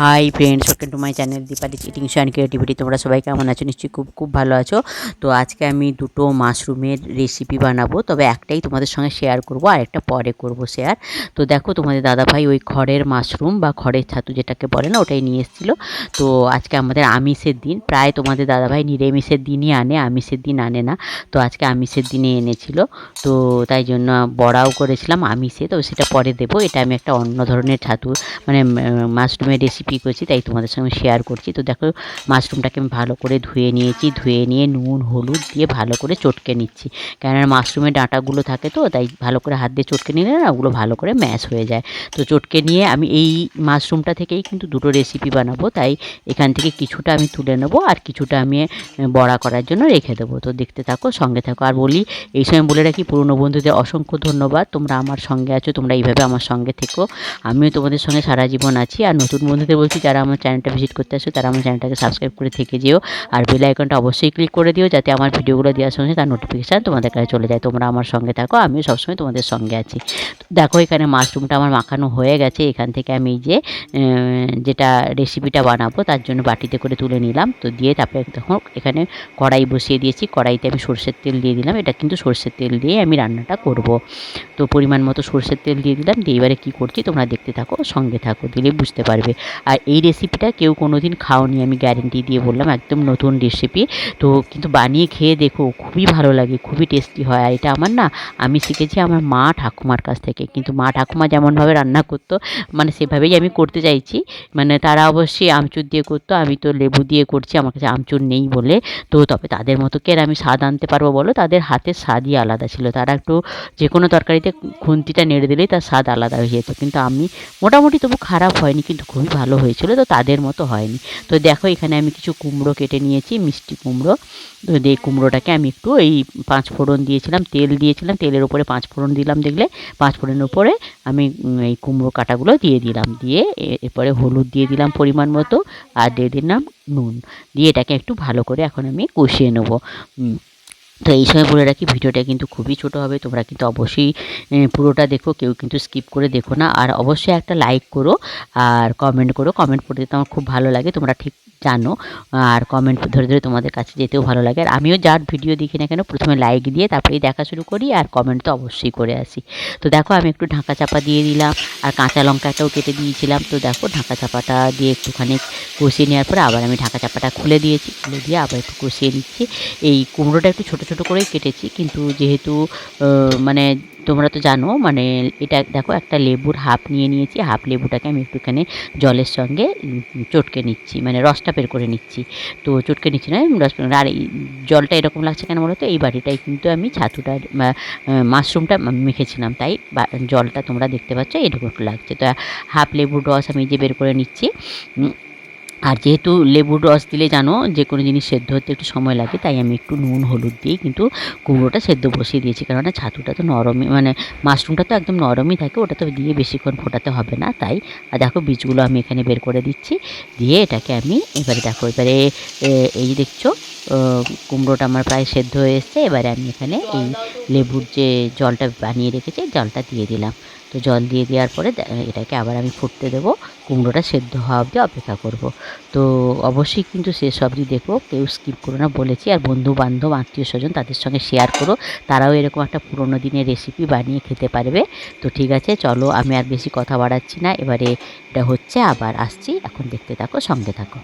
Hi friends, welcome to my channel Dipali's eating show and creativity. তোমরা সবাই কেমন আছো? নিশ্চয়ই খুব ভালো আছো। তো আজকে আমি দুটো মাশরুমের রেসিপি বানাবো, তবে একটাই তোমাদের সঙ্গে শেয়ার করব, আর একটা পরে করব শেয়ার। তো দেখো, তোমাদের দাদাভাই ওই খড়ের মাশরুম বা খড়ের ছাতু যেটাকে বলে না, ওটাই নিয়ে এসেছিলো। তো আজকে আমাদের আমিষের দিন, প্রায় তোমাদের দাদাভাই নিরামিষের দিনই আনে, আমিষের দিন আনে না। তো আজকে আমিষের দিনে এনেছিল, তো তাই জন্য বড়াও করেছিলাম আমিষে, তো সেটা পরে দেবো। এটা আমি একটা অন্য ধরনের ছাতু মানে মাশরুমের রেসিপি করছি, তাই তোমাদের সঙ্গে শেয়ার করছি। তো দেখো, মাশরুমটাকে আমি ভালো করে ধুয়ে নিয়েছি, ধুয়ে নিয়ে নুন হলুদ দিয়ে ভালো করে চটকে নিচ্ছি, কেননা মাশরুমের ডাঁটাগুলো থাকে, তো তাই ভালো করে হাত দিয়ে চটকে নিলে না ওগুলো ভালো করে ম্যাশ হয়ে যায়। তো চটকে নিয়ে আমি এই মাশরুমটা থেকেই কিন্তু দুটো রেসিপি বানাবো, তাই এখান থেকে কিছুটা আমি তুলে নেবো আর কিছুটা আমি বড়া করার জন্য রেখে দেবো। তো দেখতে থাকো, সঙ্গে থাকো। আর বলি, এই সময় বলে রাখি, পুরনো বন্ধুদের অসংখ্য ধন্যবাদ, তোমরা আমার সঙ্গে আছো, তোমরা এইভাবে আমার সঙ্গে থেকো, আমিও তোমাদের সঙ্গে সারা জীবন আছি। আর নতুন বন্ধুদের বলছি, যারা আমার চ্যানেলটা ভিজিট করতে আসো তারা আমার চ্যানেলটাকে সাবস্ক্রাইব করে থেকে যেও, আর বেল আইকনটা অবশ্যই ক্লিক করে দিও, যাতে আমার ভিডিওগুলো দেওয়ার সঙ্গে তার নোটিফিকেশান তোমাদের কাছে চলে যায়। তোমরা আমার সঙ্গে থাকো, আমিও সবসময় তোমাদের সঙ্গে আছি। দেখো, এখানে মাশরুমটা আমার মাখানো হয়ে গেছে। এখান থেকে আমি যে যেটা রেসিপিটা বানাবো তার জন্য বাটিতে করে তুলে নিলাম। তো দিয়ে তারপরে তখন এখানে কড়াই বসিয়ে দিয়েছি, কড়াইতে আমি সরষের তেল দিয়ে দিলাম। এটা কিন্তু সরষের তেল দিয়ে আমি রান্নাটা করব। তো পরিমাণ মতো সরষের তেল দিয়ে দিলাম, দিয়ে এবারে কী করছি তোমরা দেখতে থাকো, সঙ্গে থাকো, দিলে বুঝতে পারবে। আর এই রেসিপিটা কেউ কোনো দিন খাওনি, আমি গ্যারেন্টি দিয়ে বললাম, একদম নতুন রেসিপি। তো কিন্তু বানিয়ে খেয়ে দেখো, খুবই ভালো লাগে, খুবই টেস্টি হয়। আর এটা আমার না, আমি শিখেছি আমার মা ঠাকুমার কাছ থেকে। কিন্তু মা ঠাকুমা যেমনভাবে রান্না করতো, মানে সেভাবেই আমি করতে চাইছি। মানে তারা অবশ্যই আমচুর দিয়ে করতো, আমি তো লেবু দিয়ে করছি, আমার কাছে আমচুর নেই বলে। তো তবে তাদের মতো কি আর আমি স্বাদ আনতে পারবো বলো? তাদের হাতের স্বাদই আলাদা ছিল। তারা একটু যে কোনো তরকারিতে খুন্তিটা নেড়ে দিলেই তার স্বাদ আলাদা হয়ে যেত। কিন্তু আমি মোটামুটি, তবু খারাপ হয়নি, কিন্তু খুবই ভালো হয়েছিল। তো তাদের মতো হয়নি। তো দেখো, এখানে আমি কিছু কুমড়ো কেটে নিয়েছি, মিষ্টি কুমড়ো। তো এই কুমড়োটাকে আমি একটু এই 5 ফোড়ন দিয়েছিলাম, তেল দিয়েছিলাম, তেলের উপরে 5 ফোড়ন দিলাম, দেখলে 5 ফোড়নের উপরে আমি এই কুমড়ো কাটাগুলো দিয়ে দিলাম। দিয়ে এরপরে হলুদ দিয়ে দিলাম পরিমাণ মতো, আর দিয়ে দিলাম নুন। দিয়ে এটাকে একটু ভালো করে এখন আমি কষিয়ে নেবো। তো এই সময় বলে রাখি, ভিডিওটা কিন্তু খুবই ছোট হবে, তোমরা কিন্তু অবশ্যই পুরোটা দেখো, কেউ কিন্তু স্কিপ করে দেখো না। আর অবশ্যই একটা লাইক করো আর কমেন্ট করো, কমেন্ট পড়তে তো আমার খুব ভালো লাগে, তোমরা ঠিক জানো। আর কমেন্ট ধরে ধরে তোমাদের কাছে যেতেও ভালো লাগে। আর আমিও যার ভিডিও দেখি না কেন, প্রথমে লাইক দিয়ে তারপরেই দেখা শুরু করি, আর কমেন্ট তো অবশ্যই করে আসি। তো দেখো, আমি একটু ঢাকা চাপা দিয়ে দিলাম, আর কাঁচা লঙ্কাটাও কেটে দিয়েছিলাম। তো দেখো, ঢাকা চাপাটা দিয়ে একটুখানি কষিয়ে নেওয়ার পরে আবার আমি ঢাকা চাপাটা খুলে দিয়েছি, খুলে দিয়ে আবার একটু কষিয়ে নিচ্ছি। এই কুমড়োটা একটু ছোট ছোট করেই কেটেছি, কিন্তু যেহেতু মানে তোমরা তো জানো, মানে এটা দেখো, একটা লেবুর হাফ নিয়ে নিয়েছি, হাফ লেবুটাকে আমি একটুখানি জলের সঙ্গে চটকে নিচ্ছি, মানে রসটা বের করে নিচ্ছি। তো চটকে নিচ্ছি না, রস। আর এই জলটা এরকম লাগছে কেন বলো তো? এই বাটিটাই কিন্তু আমি ছাতুটা মাশরুমটা মেখেছিলাম, তাই জলটা তোমরা দেখতে পাচ্ছ এরকম একটু লাগছে। তো হাফ লেবুর রস আমি যে বের করে নিচ্ছি। আর যেহেতু লেবুর রস দিলে জানো, যে কোনো জিনিস সেদ্ধ হতে একটু সময় লাগে, তাই আমি একটু নুন হলুদ দিয়েই কিন্তু কুমড়োটা সেদ্ধ বসিয়ে দিয়েছি, কেননা ছাতুটা তো নরমই, মানে মাশরুমটা তো একদম নরমই থাকে, ওটা তো দিয়ে বেশিক্ষণ ফোটাতে হবে না, তাই। আর দেখো, বীজগুলো আমি এখানে বের করে দিচ্ছি, দিয়ে এটাকে আমি এবারে দেখো, এবারে এই যে দেখছো, কুমড়োটা আমার প্রায় সেদ্ধ হয়ে এসছে। এবারে আমি এখানে এই লেবুর যে জলটা বানিয়ে রেখেছি, জলটা দিয়ে দিলাম। তো জল দিয়ে দেওয়ার পরে এটাকে আবার আমি ফুটতে দেবো, কুমড়োটা সেদ্ধ হওয়া অবধি অপেক্ষা করব। তো অবশ্যই কিন্তু শেষ অবধি দেখো, কেউ স্কিপ করো না বলেছি। আর বন্ধু বান্ধব আত্মীয় স্বজন তাদের সঙ্গে শেয়ার করো, তারাও এরকম একটা পুরোনো দিনের রেসিপি বানিয়ে খেতে পারবে। তো ঠিক আছে, চলো, আমি আর বেশি কথা বাড়াচ্ছি না, এবারে এটা হচ্ছে, আবার আসছি, এখন দেখতে থাকো, সঙ্গে থাকো।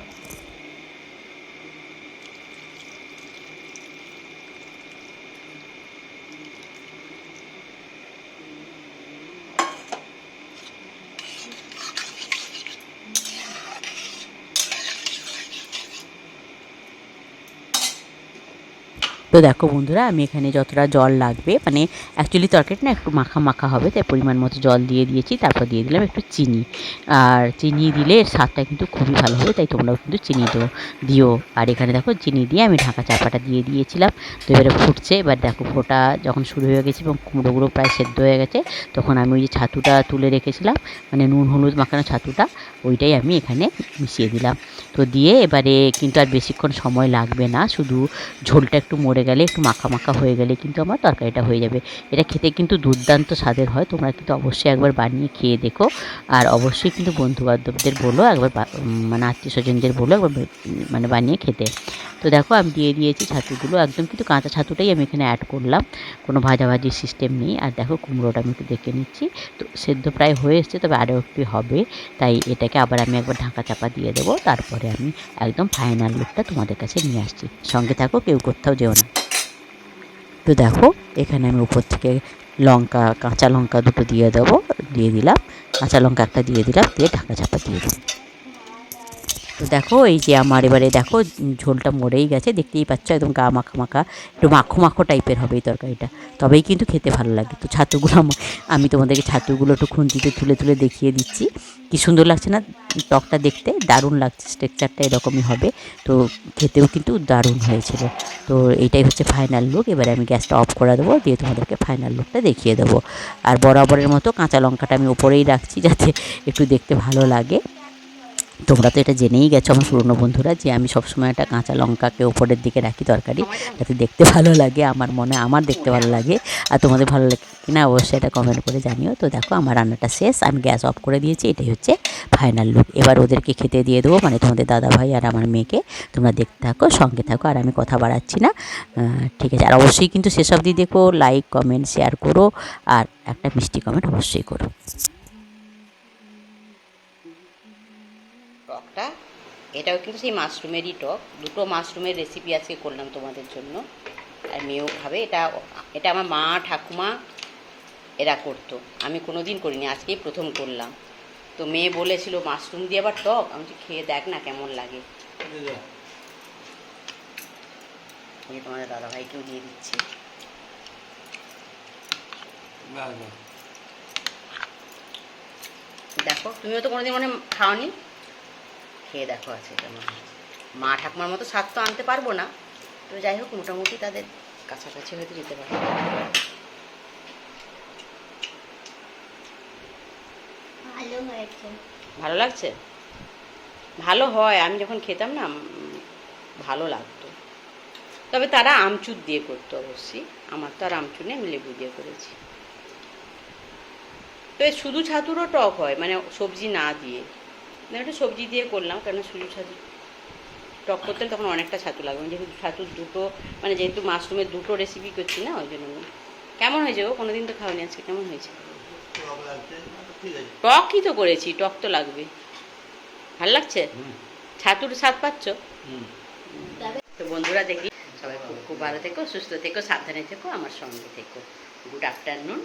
তো দেখো বন্ধুরা, আমি এখানে যতটা জল লাগবে, মানে অ্যাকচুয়ালি তরকারিটা না একটু মাখা মাখা হবে, তাই পরিমাণ মতো জল দিয়ে দিয়েছি। তারপর দিয়ে দিলাম একটু চিনি, আর চিনি দিলে এর স্বাদটা কিন্তু খুবই ভালো হবে, তাই তোমরাও কিন্তু চিনি দিও। আর এখানে দেখো, চিনি দিয়ে আমি ঢাকা চাপাটা দিয়ে দিয়েছিলাম। তো এবারে ফুটছে, এবার দেখো, ফোটা যখন শুরু হয়ে গেছে এবং কুমড়োগুলো প্রায় সেদ্ধ হয়ে গেছে, তখন আমি ওই যে ছাতুটা তুলে রেখেছিলাম, মানে নুন হলুদ মাখানো ছাতুটা, ওইটাই আমি এখানে মিশিয়ে দিলাম। তো দিয়ে এবারে কিন্তু আর বেশিক্ষণ সময় লাগবে না, শুধু ঝোলটা একটু মরে গেলে, একটু মাখা মাখা হয়ে গেলে কিন্তু আমার তরকারিটা হয়ে যাবে। এটা খেতে কিন্তু দুর্দান্ত স্বাদের হয়। তোমরা কিন্তু অবশ্যই একবার বানিয়ে খেয়ে দেখো। আর অবশ্যই কিন্তু বন্ধুবান্ধবদের বলো একবার, মানে আত্মীয় স্বজনদের বলো একবার মানে বানিয়ে খেতে। তো দেখো আমি দিয়ে দিয়েছি ছাতুগুলো, একদম কিন্তু কাঁচা ছাতুটাই আমি এখানে অ্যাড করলাম, কোনো ভাজাভাজির সিস্টেম নেই। আর দেখো কুমড়োটা আমি একটু দেখে নিচ্ছি, তো সেদ্ধ প্রায় হয়ে এসছে, তবে আরও একটু হবে। তাই এটাকে আবার আমি একবার ঢাকা চাপা দিয়ে দেবো, তারপরে আমি একদম ফাইনাল লুকটা তোমাদের কাছে নিয়ে আসছি। সঙ্গে থাকো, কেউ কোথাও যেও না। তো দেখো এখানে আমি উপর থেকে লঙ্কা, কাঁচা লঙ্কা দুটো দিয়ে দেবো, দিয়ে দিলাম, কাঁচা লঙ্কা একটা দিয়ে দিলাম, দিয়ে ঢাকা চাপা দিয়ে দেবো। তো দেখো এই যে আমার এবারে দেখো ঝোলটা মরেই গেছে, দেখতেই পাচ্ছ একদম গা মাখা মাখা, একটু মাখো মাখো টাইপের হবে এই তরকারিটা, তবেই কিন্তু খেতে ভালো লাগে। তো ছাতুগুলো আমি তোমাদেরকে ছাতুগুলো একটু খুন্তিতে তুলে তুলে দেখিয়ে দিচ্ছি, কী সুন্দর লাগছে না টকটা দেখতে, দারুণ লাগছে। স্ট্রাকচারটা এরকমই হবে, তো খেতেও কিন্তু দারুণ হয়েছিল। তো এইটাই হচ্ছে ফাইনাল লুক। এবারে আমি গ্যাসটা অফ করে দেবো, দিয়ে তোমাদেরকে ফাইনাল লুকটা দেখিয়ে দেবো। আর বরাবরের মতো কাঁচা লঙ্কাটা আমি ওপরেই রাখছি, যাতে একটু দেখতে ভালো লাগে। তোমরা তো এটা জেনেই গেছো আমার পুরনো বন্ধুরা, যে আমি সবসময় একটা কাঁচা লঙ্কাকে ওপরের দিকে রাখি তরকারি, যাতে দেখতে ভালো লাগে। আমার দেখতে ভালো লাগে, আর তোমাদের ভালো লাগে কিনা অবশ্যই এটা কমেন্ট করে জানিও। তো দেখো আমার রান্নাটা শেষ, আমি গ্যাস অফ করে দিয়েছি, এটাই হচ্ছে ফাইনাল লুক। এবার ওদেরকে খেতে দিয়ে দেবো, মানে তোমাদের দাদাভাই আর আমার মেয়েকে। তোমরা দেখতে থাকো, সঙ্গে থাকো, আর আমি কথা বাড়াচ্ছি না, ঠিক আছে। আর অবশ্যই কিন্তু শেষ অবধি দেখো, লাইক কমেন্ট শেয়ার করো, আর একটা মিষ্টি কমেন্ট অবশ্যই করো। টকটা এটাও কিন্তু সেই মাশরুমেরই টক, দুটো মাশরুমের রেসিপি আজকে করলাম তোমাদের জন্য, আর মেয়েও খাবে। এটা এটা আমার মা ঠাকুমা এরা করতো, আমি কোনো দিন করিনি, আজকেই প্রথম করলাম। তো মেয়ে বলেছিল মাশরুম দিয়ে আবার টক, আমি খেয়ে দেখ না কেমন লাগে। আমি তোমাদের দাদাভাইকেও দিয়ে দিচ্ছি। দেখো তুমিও তো কোনোদিন মনে খাওনি, খেয়ে দেখো আছে কেমন। মা ঠাকুমার মতো স্বাদ তো আনতে পারবো না, তো যাই হোক মোটামুটি তাদের কাছাকাছি হয়তো যেতে পারে। ভালো হয়েছে, ভালো লাগছে, ভালো হয়। আমি যখন খেতাম না ভালো লাগতো, তবে তারা আমচুর দিয়ে করতো অবশ্যই, আমার তো আর আমচুর নেই, আমি লেবু দিয়ে করেছি। তো শুধু ছাতুরও টক হয়, মানে সবজি না দিয়ে, একটা সবজি দিয়ে করলাম, কেন শুধু ছাতু টক করতে তখন অনেকটা ছাতু লাগবে, যেহেতু ছাতুর দুটো, মানে যেহেতু মাশরুমের দুটো রেসিপি করছি না, ওই জন্য। কেমন হয়েছে গো, কোনোদিন তো খাওয়ানি, আজকে কেমন হয়েছে? টকই তো করেছি, টক তো লাগবে। ভাল লাগছে? ছাতুর স্বাদ পাচ্ছ? তো বন্ধুরা দেখি সবাই খুব খুব ভালো থেকো, সুস্থ থেকো, সাবধানে থেকো, আমার সঙ্গে থেকো। Good afternoon.